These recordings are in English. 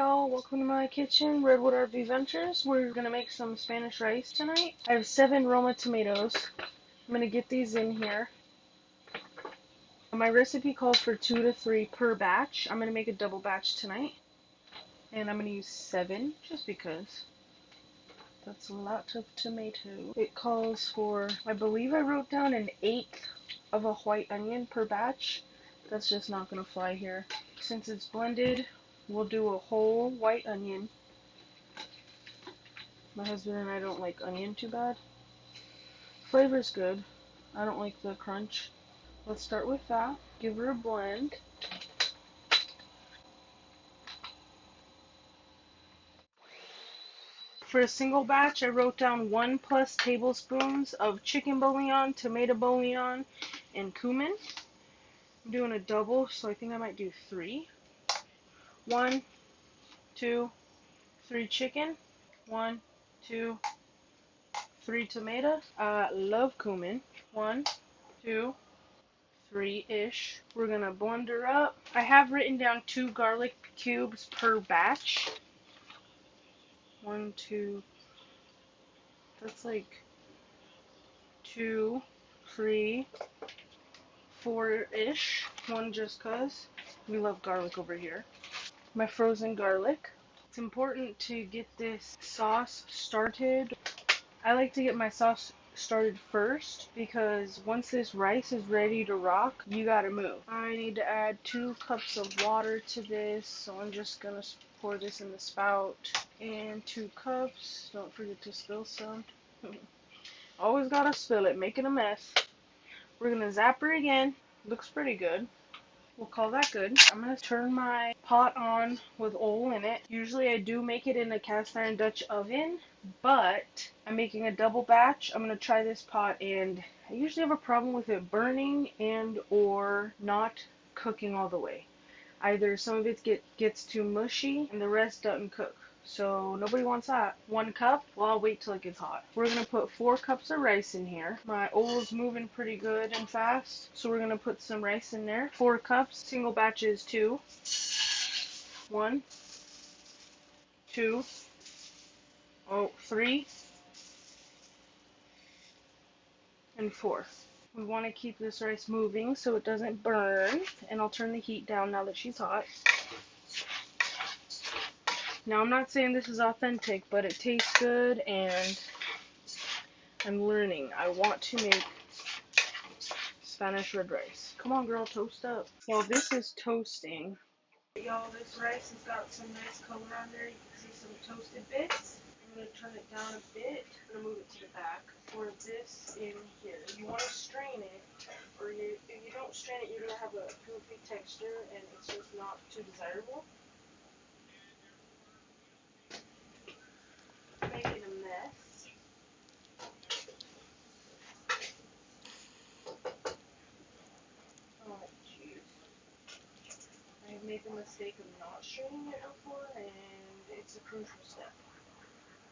y'all, welcome to my kitchen, Redwood RV Ventures. We're gonna make some Spanish rice tonight. I have 7 Roma tomatoes. I'm gonna get these in here. My recipe calls for 2 to 3 per batch. I'm gonna make a double batch tonight. And I'm gonna use 7, just because. That's a lot of tomato. It calls for, I believe I wrote down an 1/8 of a white onion per batch. That's just not gonna fly here. Since it's blended, we'll do a whole white onion. My husband and I don't like onion too bad. Flavor's good. I don't like the crunch. Let's start with that. Give her a blend. For a single batch, I wrote down 1+ tablespoons of chicken bouillon, tomato bouillon, and cumin. I'm doing a double, so I think I might do 3. 1, 2, 3 chicken. 1, 2, 3 tomato. Love cumin. 1, 2, 3-ish. We're gonna blend her up. I have written down 2 garlic cubes per batch. 1, 2. That's like 2, 3, 4-ish. 1 just cause we love garlic over here. My frozen garlic. It's important to get this sauce started. I like to get my sauce started first because once this rice is ready to rock, you gotta move. I need to add 2 cups of water to this, so I'm just gonna pour this in the spout. And 2 cups. Don't forget to spill some. Always gotta spill it, making a mess. We're gonna zap her again. Looks pretty good. We'll call that good. I'm gonna turn my pot on with oil in it. Usually I do make it in a cast iron Dutch oven, but I'm making a double batch. I'm gonna try this pot, and I usually have a problem with it burning and or not cooking all the way. Either some of it gets too mushy and the rest doesn't cook. So nobody wants that. 1 cup, well, I'll wait till it gets hot. We're going to put 4 cups of rice in here. My oil's moving pretty good and fast, so we're going to put some rice in there. 4 cups, single batch is 2. 1, 2, 3, and 4. We want to keep this rice moving so it doesn't burn, and I'll turn the heat down now that she's hot. Now, I'm not saying this is authentic, but it tastes good, and I'm learning. I want to make Spanish red rice. Come on, girl, toast up. While this is toasting, y'all, this rice has got some nice color on there. You can see some toasted bits. I'm going to turn it down a bit. I'm going to move it to the back. Pour this in here. You want to strain it, or if you don't strain it, you're going to have a poofy texture, and it's just not too desirable. Making a mess. Oh, jeez. I made the mistake of not straining it before, and it's a crucial step.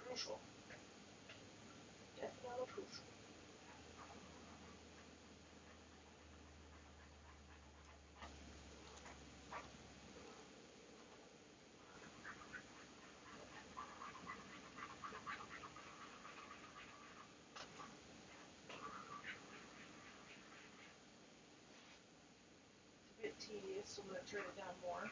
Crucial. Definitely crucial. It's a bit tedious, so I'm going to turn it down more.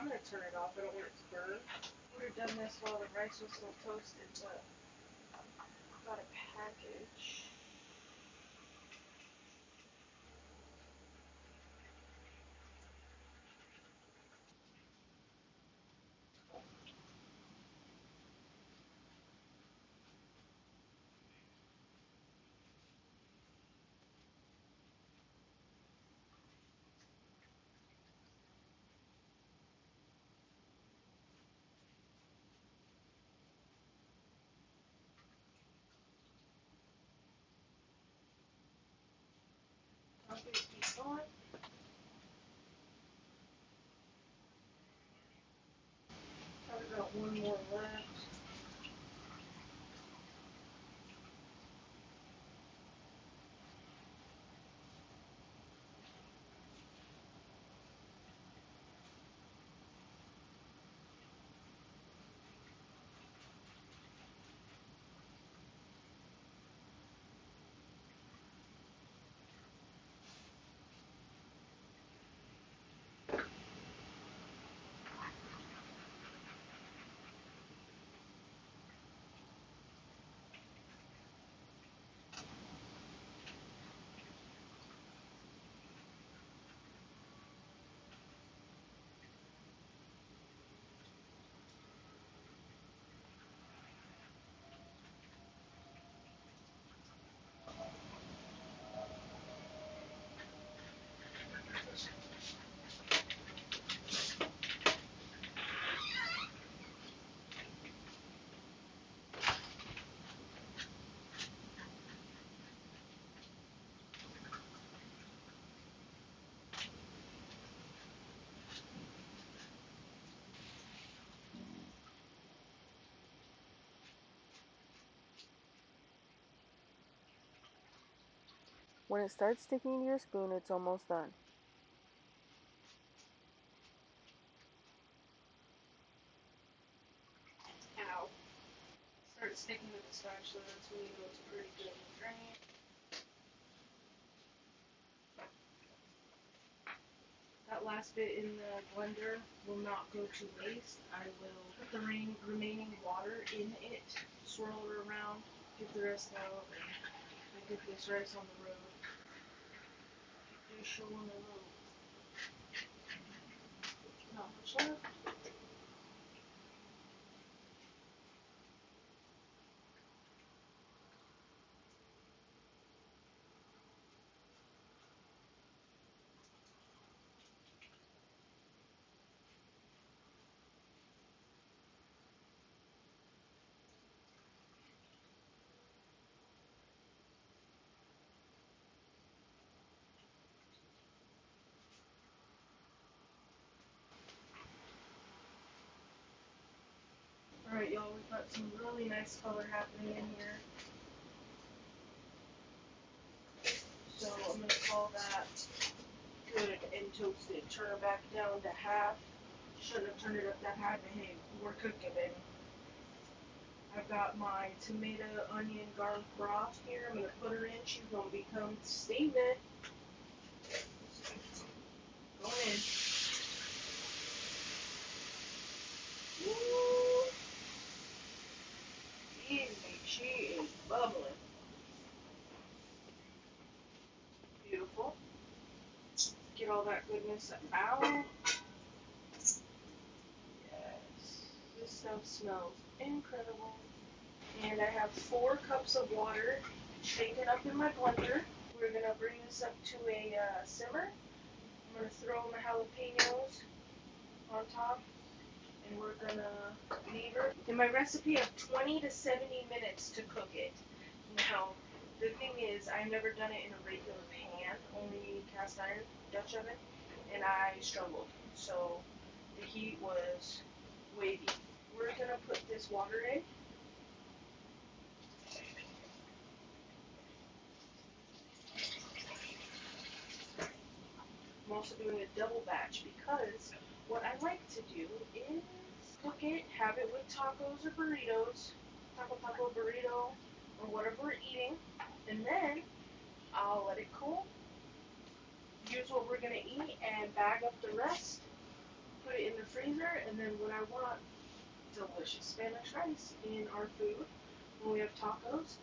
I'm going to turn it off. I don't want it to burn. I would have done this while the rice was still toasted, but I got a package. Tbsp on. I've got one more left. When it starts sticking to your spoon, it's almost done. Ow. Start sticking to the starch, so that's when you know it's pretty good and drain. That last bit in the blender will not go to waste. I will put the remaining water in it, swirl it around, get the rest out, and get this rice on the road. Get this show on the road. Not much left. Alright, y'all, we've got some really nice color happening in here. So I'm going to call that good and toasted. Turn it back down to half. Shouldn't have turned it up that high, but hey, we're cooking, baby. I've got my tomato, onion, garlic broth here. I'm going to put her in. She's going to become steaming. Going in. Woo! She is bubbling. Beautiful. Get all that goodness out. Yes. This stuff smells incredible. And I have 4 cups of water shaken up in my blender. We're going to bring this up to a simmer. I'm going to throw my jalapeños on top, and we're going to leave her. In my recipe, I have 20 to 70 minutes to cook it. Now, the thing is, I've never done it in a regular pan, only cast iron Dutch oven, and I struggled. So the heat was wavy. We're going to put this water in. I'm also doing a double batch because what I like to do is cook it, have it with tacos or burritos, taco burrito, or whatever we're eating, and then I'll let it cool, use what we're going to eat, and bag up the rest, put it in the freezer, and then when I want delicious Spanish rice in our food, when we have tacos,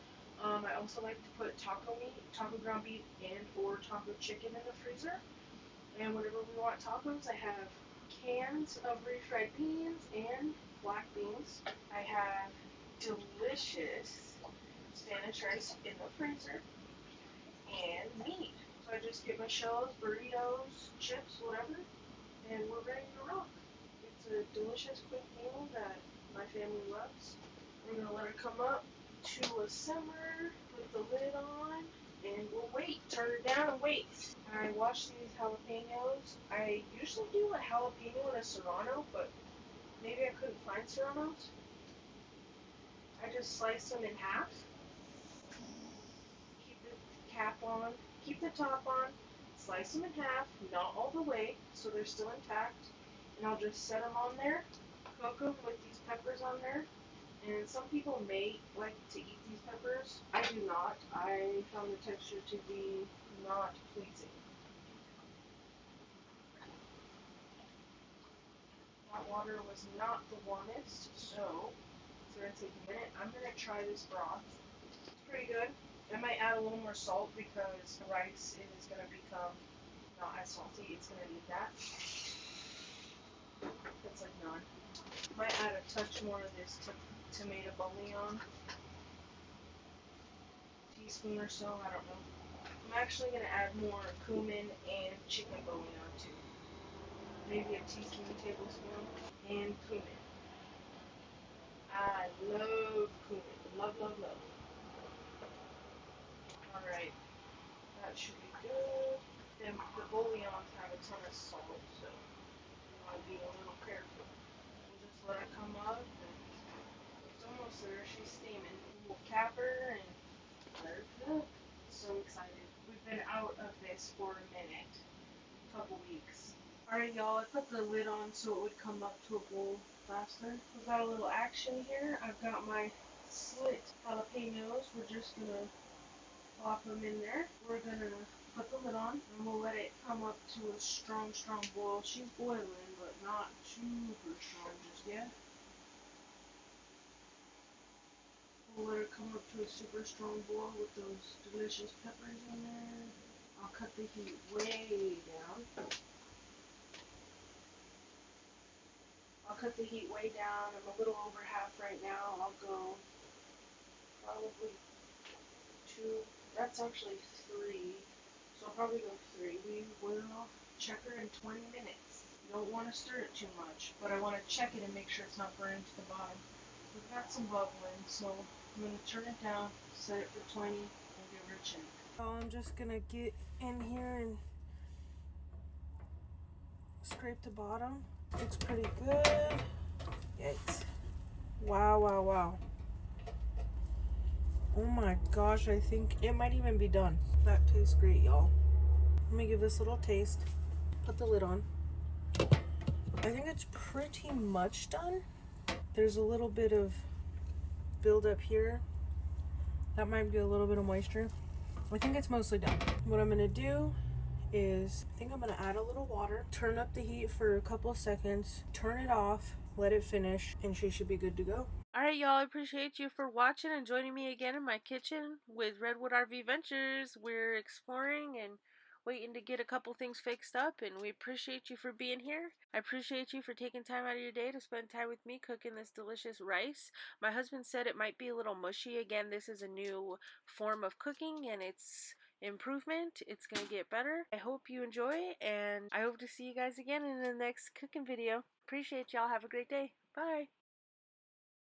I also like to put taco meat, taco ground beef, and or taco chicken in the freezer. And whenever we want tacos, I have cans of refried beans and black beans. I have delicious Spanish rice in the freezer and meat. So I just get my shells, burritos, chips, whatever, and we're ready to rock. It's a delicious, quick meal that my family loves. We're going to let it come up to a simmer, put the lid on, and we'll wait. Turn it down and wait. I wash these jalapenos. I usually do a jalapeno and a serrano, but maybe I couldn't find serranos. I just slice them in half. Keep the cap on. Keep the top on. Slice them in half, not all the way, so they're still intact. And I'll just set them on there. Cook them with these peppers on there. And some people may like to eat these peppers. I do not. I found the texture to be not pleasing. That water was not the warmest, so it's going to take a minute. I'm going to try this broth. It's pretty good. I might add a little more salt because the rice is going to become not as salty. It's going to need that. That's like none. Might add a touch more of this tomato bouillon. Teaspoon or so, I don't know. I'm actually going to add more cumin and chicken bouillon too. Maybe a teaspoon, tablespoon, and cumin. I love cumin. Love, love, love. Alright, that should be good. Then the bouillons have a ton of salt, so you want to be a little careful. We'll just let it come up, and it's almost there. She's steaming. We'll cap her and let her cook. So excited. We've been out of this for a minute, a couple weeks. Alright y'all, I put the lid on so it would come up to a boil faster. We've got a little action here. I've got my slit jalapenos. We're just going to plop them in there. We're going to put the lid on and we'll let it come up to a strong, strong boil. She's boiling, but not super strong just yet. We'll let her come up to a super strong boil with those delicious peppers in there. I'll cut the heat way down. I'll cut the heat way down. I'm a little over half right now. I'll go probably 2. That's actually 3. So I'll probably go 3. We will check her in 20 minutes. You don't want to stir it too much, but I want to check it and make sure it's not burned to the bottom. We've got some bubbling, so I'm going to turn it down, set it for 20, and give her a check. So I'm just going to get in here and scrape the bottom. Looks pretty good. Yikes. Wow, wow, wow. Oh my gosh, I think it might even be done. That tastes great, y'all. Let me give this a little taste. Put the lid on. I think it's pretty much done. There's a little bit of buildup here. That might be a little bit of moisture. I think it's mostly done. What I'm gonna do is, I think I'm gonna add a little water, turn up the heat for a couple of seconds, turn it off, let it finish, and she should be good to go. Alright y'all, I appreciate you for watching and joining me again in my kitchen with Redwood RV Ventures. We're exploring and waiting to get a couple things fixed up, and we appreciate you for being here. I appreciate you for taking time out of your day to spend time with me cooking this delicious rice. My husband said it might be a little mushy. Again, this is a new form of cooking and it's improvement. It's gonna get better. I hope you enjoy, and I hope to see you guys again in the next cooking video. Appreciate y'all. Have a great day. Bye.